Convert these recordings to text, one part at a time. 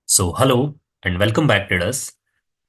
So hello and welcome back traders.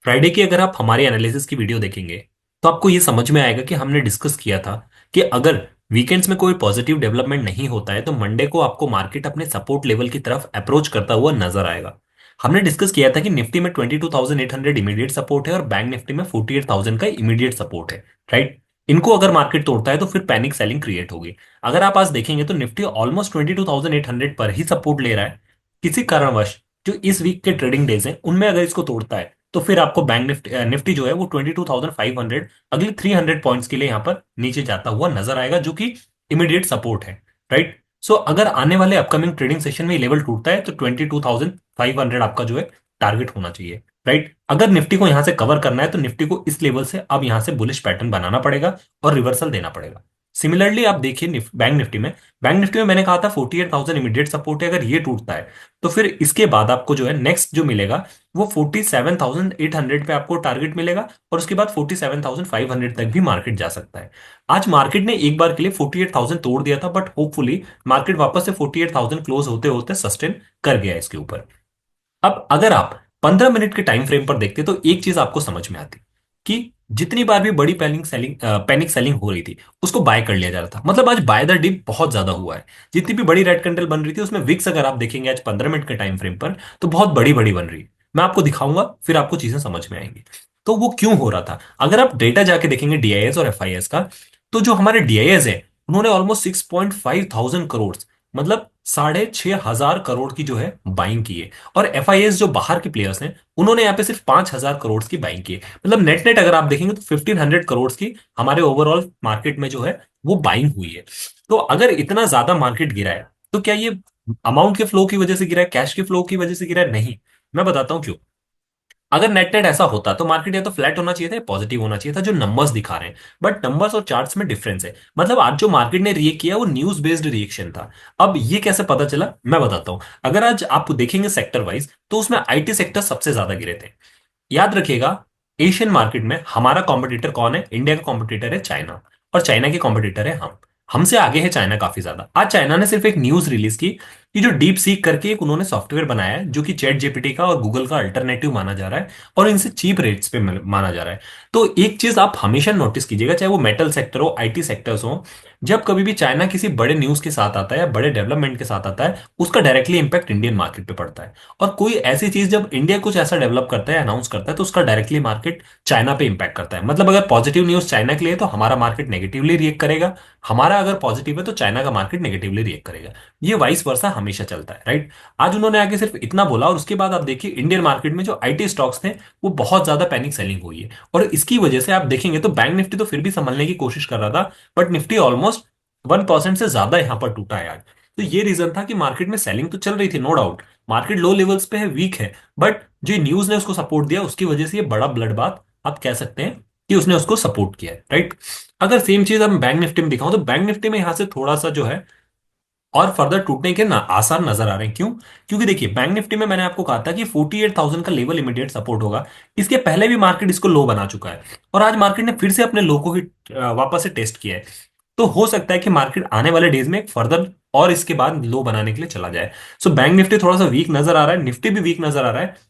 Friday की अगर आप हमारी एनालिसिस की वीडियो देखेंगे तो आपको ये समझ में आएगा कि हमने डिस्कस किया था कि अगर वीकेंड्स में कोई पॉजिटिव डेवलपमेंट नहीं होता है तो मंडे को आपको मार्केट अपने सपोर्ट लेवल की तरफ अप्रोच करता हुआ नजर आएगा। हमने डिस्कस किया था कि निफ्टी में 22,800 इमीडिएट सपोर्ट है और बैंक निफ्टी में 48,000 का इमीडिएट सपोर्ट है। राइट। इनको अगर मार्केट तोड़ता है तो फिर पैनिक सेलिंग क्रिएट होगी। अगर आप आज देखेंगे तो निफ्टी ऑलमोस्ट 22,800 पर ही सपोर्ट ले रहा है। किसी कारणवश जो इस वीक के ट्रेडिंग डेज हैं उनमें अगर इसको तोड़ता है तो फिर आपको बैंक निफ्टी जो है वो 22,500 अगले 300 पॉइंट्स के लिए यहाँ पर नीचे जाता हुआ नजर आएगा जो कि इमीडिएट सपोर्ट है। राइट। सो अगर आने वाले अपकमिंग ट्रेडिंग सेशन में ये लेवल टूटता है तो 22,500 आपका जो है टारगेट होना चाहिए। राइट। अगर निफ्टी को यहां से कवर करना है तो निफ्टी को इस लेवल से अब यहां से बुलिश पैटर्न बनाना पड़ेगा और रिवर्सल देना पड़ेगा। सिमिलरली आप देखिए बैंक निफ्टी में मैंने कहा था 48,000 इमीडिएट सपोर्ट है। अगर ये टूटता है तो फिर इसके बाद आपको जो है नेक्स्ट जो मिलेगा वो 47,800 पे आपको टारगेट मिलेगा और उसके बाद 47,500 तक भी मार्केट जा सकता है। आज मार्केट ने एक बार के लिए 48,000 तोड़ दिया था बट होपफुली मार्केट वापस से 48,000 क्लोज होते होते सस्टेन कर गया इसके ऊपर। अब अगर आप 15 मिनट के टाइम फ्रेम पर देखते तो एक चीज आपको समझ में आती कि जितनी बार भी बड़ी पैनिक सेलिंग हो रही थी उसको बाय कर लिया जा रहा था। मतलब आज बाय द डिप बहुत ज्यादा हुआ है। जितनी भी बड़ी रेड कैंडल बन रही थी उसमें विक्स अगर आप देखेंगे आज 15 मिनट के टाइम फ्रेम पर तो बहुत बड़ी बड़ी बन रही है। मैं आपको दिखाऊंगा फिर आपको चीजें समझ में आएंगी। तो वो क्यों हो रहा था अगर आप डेटा जाके देखेंगे डीआईएस और एफआईएस का तो जो हमारे डीआईएस है उन्होंने ऑलमोस्ट 6,500 करोड़ मतलब 6,500 करोड़ की जो है बाइंग की है। और एफआईएस जो बाहर के प्लेयर्स हैं उन्होंने यहाँ पे सिर्फ 5,000 करोड़ की बाइंग की है। मतलब नेट नेट अगर आप देखेंगे तो 1,500 करोड़ की हमारे ओवरऑल मार्केट में जो है वो बाइंग हुई है। तो अगर इतना ज्यादा मार्केट गिरा है तो क्या ये अमाउंट के फ्लो की वजह से गिरा है कैश के फ्लो की वजह से गिरा है? नहीं। मैं बताता हूँ क्यों। अगर नेट नेट ऐसा होता तो मार्केट या तो फ्लैट होना चाहिए था या पॉजिटिव होना चाहिए था जो नंबर्स दिखा रहे हैं। बट नंबर्स और चार्ट्स में डिफरेंस है। मतलब आज जो मार्केट ने रिएक्ट किया वो न्यूज बेस्ड रिएक्शन था। अब ये कैसे पता चला मैं बताता हूं। अगर आज आप देखेंगे सेक्टर वाइज तो उसमें आईटी सेक्टर सबसे ज्यादा गिरे थे। याद रखिएगा एशियन मार्केट में हमारा कॉम्पिटिटर कौन है? इंडिया का कॉम्पिटिटर है चाइना और चाइना के कॉम्पिटिटर है हम। हमसे आगे है चाइना काफी ज्यादा। आज चाइना ने सिर्फ एक न्यूज रिलीज की कि जो डीप सीक करके एक उन्होंने सॉफ्टवेयर बनाया है जो कि चैट जीपीटी का और गूगल का अल्टरनेटिव माना जा रहा है और इनसे चीप रेट्स पे माना जा रहा है। तो एक चीज आप हमेशा नोटिस कीजिएगा चाहे वो मेटल सेक्टर हो आईटी सेक्टर्स हो जब कभी भी चाइना किसी बड़े न्यूज के साथ आता है या बड़े डेवलपमेंट के साथ आता है उसका डायरेक्टली इंपैक्ट इंडियन मार्केट पे पड़ता है। और कोई ऐसी चीज जब इंडिया कुछ ऐसा डेवलप करता है अनाउंस करता है तो उसका डायरेक्टली मार्केट चाइना पे इंपैक्ट करता है। मतलब अगर पॉजिटिव न्यूज चाइना के लिए है, तो हमारा मार्केट नेगेटिवली रिएक्ट करेगा। हमारा अगर पॉजिटिव है तो चाइना का मार्केट नेगेटिवली रिएक्ट करेगा। ये वाइस वर्सा हमेशा चलता है। राइट। आज उन्होंने आगे सिर्फ इतना बोला और उसके बाद आप देखिए इंडियन मार्केट में जो आईटी स्टॉक्स थे वो बहुत ज्यादा पैनिक सेलिंग हुई है। और इसकी वजह से आप देखेंगे तो बैंक निफ्टी तो फिर भी संभलने की कोशिश कर रहा था बट निफ्टी ऑलमोस्ट 1% से ज्यादा यहां पर टूटा है आज। तो ये रीजन था कि मार्केट में सेलिंग तो चल रही थी no doubt. Market low levels पे है वीक है बट जो न्यूज ने उसको सपोर्ट दिया उसकी वजह से ये बड़ा ब्लड बात आप कह सकते हैं कि उसने उसको सपोर्ट किया है। राइट। अगर सेम चीज हम बैंक निफ्टी में दिखाऊं तो बैंक निफ्टी में यहां से थोड़ा सा जो है और फर्दर टूटने के ना आसार नजर आ रहे हैं। क्यों? क्योंकि देखिए बैंक निफ्टी में मैंने आपको कहा था कि 48,000 का लेवल इमीडिएट सपोर्ट होगा। इसके पहले भी मार्केट इसको लो बना चुका है और आज मार्केट ने फिर से अपने लो को ही वापस से टेस्ट किया है। तो हो सकता है कि मार्केट आने वाले डेज में एक फर्दर और इसके बाद लो बनाने के लिए चला जाए। सो बैंक निफ्टी थोड़ा सा वीक नजर आ रहा है निफ्टी भी वीक नजर आ रहा है।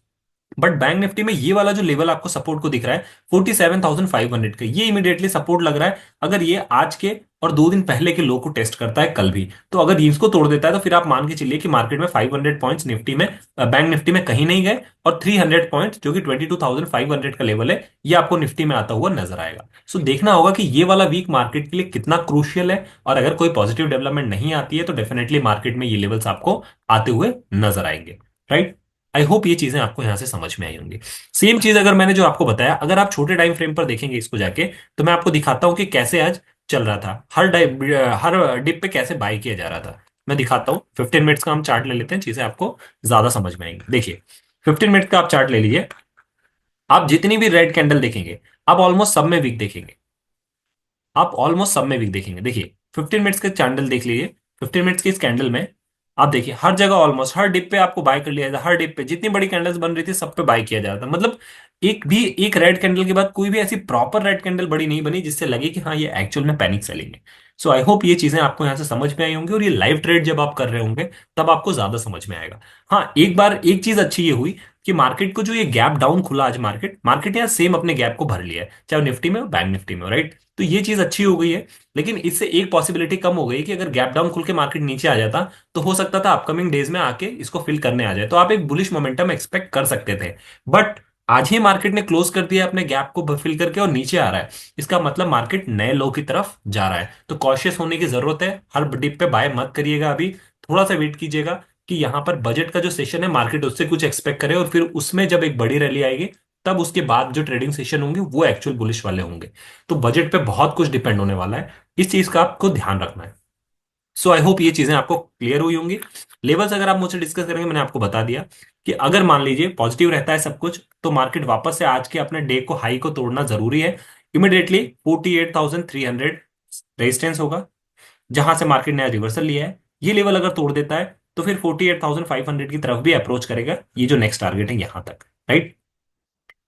बट बैंक निफ्टी में ये वाला जो लेवल आपको सपोर्ट को दिख रहा है 47,500 का ये इमीडिएटली सपोर्ट लग रहा है। अगर ये आज के और 2 दिन पहले के लो को टेस्ट करता है कल भी तो अगर ये इसको तोड़ देता है तो फिर आप मान के चलिए कि मार्केट में 500 पॉइंट्स निफ्टी में बैंक निफ्टी में कहीं नहीं गए और 300 पॉइंट्स जो कि 22,500 का लेवल है ये आपको निफ्टी में आता हुआ नजर आएगा। सो देखना होगा कि ये वाला वीक मार्केट के लिए कितना क्रूशियल है और अगर कोई पॉजिटिव डेवलपमेंट नहीं आती है तो डेफिनेटली मार्केट में ये लेवल्स आपको आते हुए नजर आएंगे। राइट। आई होप ये चीजें आपको यहां से समझ में आई होंगी। सेम चीज अगर मैंने जो आपको बताया अगर आप छोटे टाइम फ्रेम पर देखेंगे इसको जाके तो मैं आपको दिखाता हूं कि कैसे आज चल रहा था हर डिप पे कैसे बाय किया जा रहा था। मैं दिखाता हूँ 15 मिनट्स का हम चार्ट ले लेते हैं चीजें आपको ज्यादा समझ में आएंगी। देखिए 15 मिनट का आप चार्ट ले लीजिए। आप जितनी भी रेड कैंडल देखेंगे आप ऑलमोस्ट सब में वीक देखेंगे। आप ऑलमोस्ट सब में वीक देखेंगे। देखिए 15 मिनट्स के कैंडल देख लीजिए। 15 मिनट्स की इस कैंडल में आप देखिए हर जगह ऑलमोस्ट हर डिप पे आपको बाय कर लिया जाता हर डिप पे जितनी बड़ी कैंडल्स बन रही थी सब पे बाय किया जा रहा था। मतलब एक रेड कैंडल के बाद कोई भी ऐसी प्रॉपर रेड कैंडल बड़ी नहीं बनी जिससे लगे कि हाँ ये एक्चुअल में पैनिक सेलिंग है। सो आई होप ये चीजें आपको यहाँ से समझ में आई होंगी, और ये लाइव ट्रेड जब आप कर रहे होंगे तब आपको ज्यादा समझ में आएगा। हाँ, एक बार एक चीज अच्छी ये हुई कि मार्केट को जो ये गैप डाउन खुला आज, मार्केट मार्केट यहाँ सेम अपने गैप को भर लिया है, चाहे निफ्टी में हो बैंक निफ्टी में हो, राइट। तो ये चीज अच्छी हो गई है। लेकिन इससे एक पॉसिबिलिटी कम हो गई कि अगर गैप डाउन खुल के मार्केट नीचे आ जाता तो हो सकता था अपकमिंग डेज में आके इसको फिल करने आ जाए, तो आप एक बुलिश मोमेंटम एक्सपेक्ट कर सकते थे। बट आज ही मार्केट ने क्लोज कर दिया अपने गैप को फिल करके और नीचे आ रहा है, इसका मतलब मार्केट नए लो की तरफ जा रहा है। तो कॉशियस होने की जरूरत है, हर डिप पे बाय मत करिएगा अभी, थोड़ा सा वेट कीजिएगा कि यहाँ पर बजट का जो सेशन है मार्केट उससे कुछ एक्सपेक्ट करे, और फिर उसमें जब एक बड़ी रैली आएगी तब उसके बाद जो ट्रेडिंग सेशन होंगे वो एक्चुअल बुलिश वाले होंगे। तो बजट पे बहुत कुछ डिपेंड होने वाला है, इस चीज का आपको ध्यान रखना है। सो आई होप ये चीजें आपको क्लियर हुई होंगी। लेवल्स अगर आप मुझसे डिस्कस करेंगे, मैंने आपको बता दिया कि अगर मान लीजिए पॉजिटिव रहता है सब कुछ, तो मार्केट वापस से आज के अपने डे को हाई को तोड़ना जरूरी है। इमिडिएटली 48,300 रेजिस्टेंस होगा, जहां से मार्केट ने रिवर्सल लिया है। ये लेवल अगर तोड़ देता है तो फिर 48,500 की तरफ भी अप्रोच करेगा, ये जो नेक्स्ट टारगेट है यहां तक, राइट।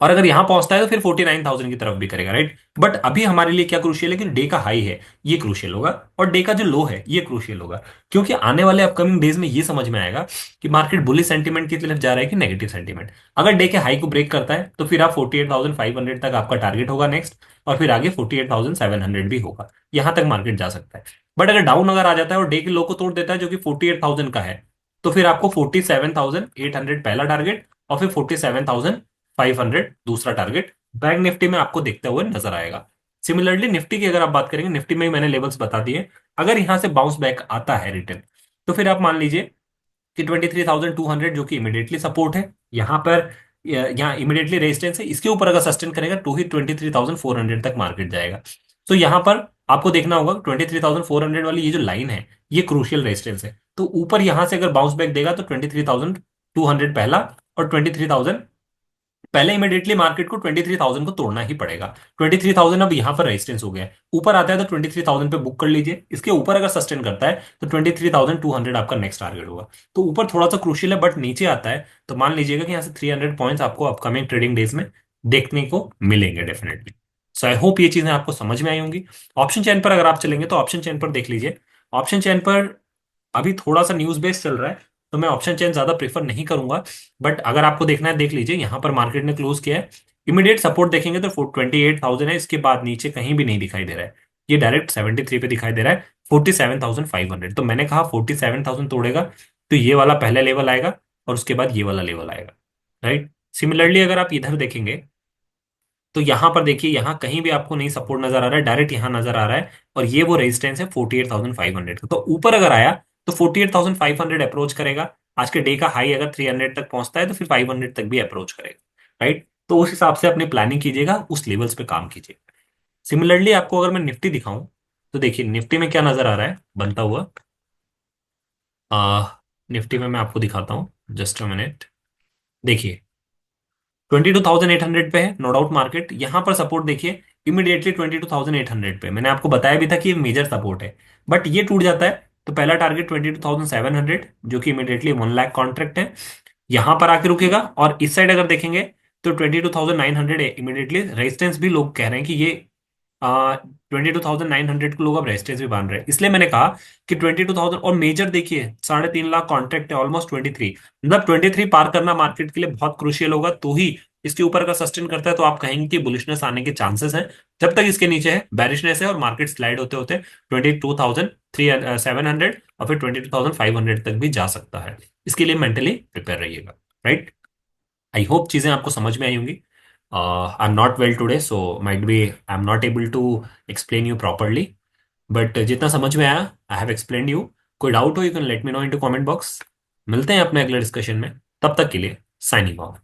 और अगर यहां पहुंचता है तो फिर 49,000 की तरफ भी करेगा, राइट। बट अभी हमारे लिए क्या क्रूशियल है कि डे का हाई है ये क्रूशियल होगा, और डे का जो लो है ये क्रूशियल होगा। क्योंकि आने वाले अपकमिंग डेज में ये समझ में आएगा कि मार्केट बुलिश सेंटीमेंट की तरफ जा रहा है कि नेगेटिव सेंटीमेंट। अगर डे के हाई को ब्रेक करता है तो फिर आप 48,500 तक आपका टारगेट होगा नेक्स्ट, और फिर आगे 48,700 भी होगा, यहां तक मार्केट जा सकता है। बट अगर डाउन अगर आ जाता है और डे के लो को तोड़ देता है जो कि 48,000 का है, तो फिर आपको 47,800 पहला टारगेट, और फिर 47,500 दूसरा टारगेट बैंक निफ्टी में आपको देखते हुए नजर आएगा। सिमिलरली निफ्टी की अगर आप बात करेंगे, निफ्टी में ही मैंने लेवल्स बता दिए। अगर यहां से बाउंस बैक आता है रिटर्न, तो फिर आप मान लीजिए कि 23,200 जो कि इमीडिएटली सपोर्ट है यहाँ पर, यहाँ इमीडिएटली रेजिस्टेंस है, इसके ऊपर अगर सस्टेन करेगा तो ही 23,400 तक मार्केट जाएगा। तो यहाँ पर आपको देखना होगा 23,400 वाली ये जो लाइन है ये क्रूशियल रेजिस्टेंस है। तो ऊपर यहां से अगर बाउंस बैक देगा तो 23,200 पहला, और 23,000 पहले इमीडिएटली मार्केट को 23,000 को तोड़ना ही पड़ेगा। 23,000 अब यहां पर रेजिस्टेंस हो गया है, ऊपर आता है तो 23,000 पे बुक कर लीजिए, इसके ऊपर अगर सस्टेन करता है तो 23,200 आपका नेक्स्ट टारगेट होगा। तो ऊपर थोड़ा सा क्रूशियल है, बट नीचे आता है तो मान लीजिएगा कि यहाँ से 300 पॉइंट्स आपको अपकमिंग ट्रेडिंग डेज में देखने को मिलेंगे डेफिनेटली। सो आई होप ये चीजें आपको समझ में आई होंगी। ऑप्शन चेन पर अगर आप चलेंगे तो ऑप्शन चेन पर देख लीजिए। ऑप्शन चेन पर अभी थोड़ा सा न्यूज बेस्ड चल रहा है, तो मैं ऑप्शन चेन ज्यादा प्रेफर नहीं करूंगा। बट अगर आपको देखना है देख लीजिए, यहां पर मार्केट ने क्लोज किया है। इमीडिएट सपोर्ट देखेंगे तो 28,000 है, इसके बाद नीचे कहीं भी नहीं दिखाई दे रहा है, ये डायरेक्ट 73 पे दिखाई दे रहा है। 47,500, तो मैंने कहा 47,000 तोड़ेगा तो ये वाला पहला लेवल आएगा, और उसके बाद ये वाला लेवल आएगा, राइट। सिमिलरली अगर आप इधर देखेंगे तो यहां पर देखिए, यहां कहीं भी आपको नहीं सपोर्ट नजर आ रहा है, डायरेक्ट यहां नजर आ रहा है, और ये वो रेजिस्टेंस है 48,500 का। तो ऊपर अगर आया तो 48,500 अप्रोच करेगा, आज के डे का हाई अगर 300 तक पहुंचता है तो फिर 500 तक भी अप्रोच करेगा, राइट। तो उस हिसाब से अपनी प्लानिंग कीजिएगा, उस लेवल्स पे काम कीजिएगा। सिमिलरली आपको अगर मैं निफ्टी दिखाऊं तो देखिए निफ्टी में क्या नजर आ रहा है बनता हुआ। आ, निफ्टी में मैं आपको दिखाता हूँ, जस्ट अ मिनट। देखिए 22,800 पे है नो डाउट मार्केट, यहां पर सपोर्ट देखिए इमीडिएटली 22,800 पे, मैंने आपको बताया भी था कि ये मेजर सपोर्ट है। बट ये टूट जाता है तो पहला टारगेट 22,700 जो कि इमीडिएटली 1 लाख कॉन्ट्रैक्ट है, यहां पर आके रुकेगा। और इस साइड अगर देखेंगे तो 22,900 है इमीडिएटली रेजिस्टेंस, भी लोग कह रहे हैं कि ये 22,900 को लोग अब रेजिस्टेंस भी मान रहे हैं, इसलिए मैंने कहा कि 22,000। और मेजर देखिए 3.5 लाख कॉन्ट्रैक्ट है, ऑलमोस्ट 23, मतलब 23 पार करना मार्केट के लिए बहुत क्रुशियल होगा, तो ही इसके ऊपर का सस्टेन करता है तो आप कहेंगे कि बुलिशनेस आने के चांसेस हैं। जब तक इसके नीचे है बैरिशनेस है, और मार्केट स्लाइड होते होते 22,700 और फिर 22,500 तक भी जा सकता है, इसके लिए मेंटली प्रिपेयर रहिएगा, राइट। आई होप चीजें आपको समझ में आई होंगी। I am not well today, so might be I am not able to explain you properly, but जितना समझ में आया आई हैव एक्सप्लेन यू। कोई डाउट हो you can let me know into comment box. मिलते हैं अपने अगले डिस्कशन में, तब तक के लिए साइनिंग ऑफ।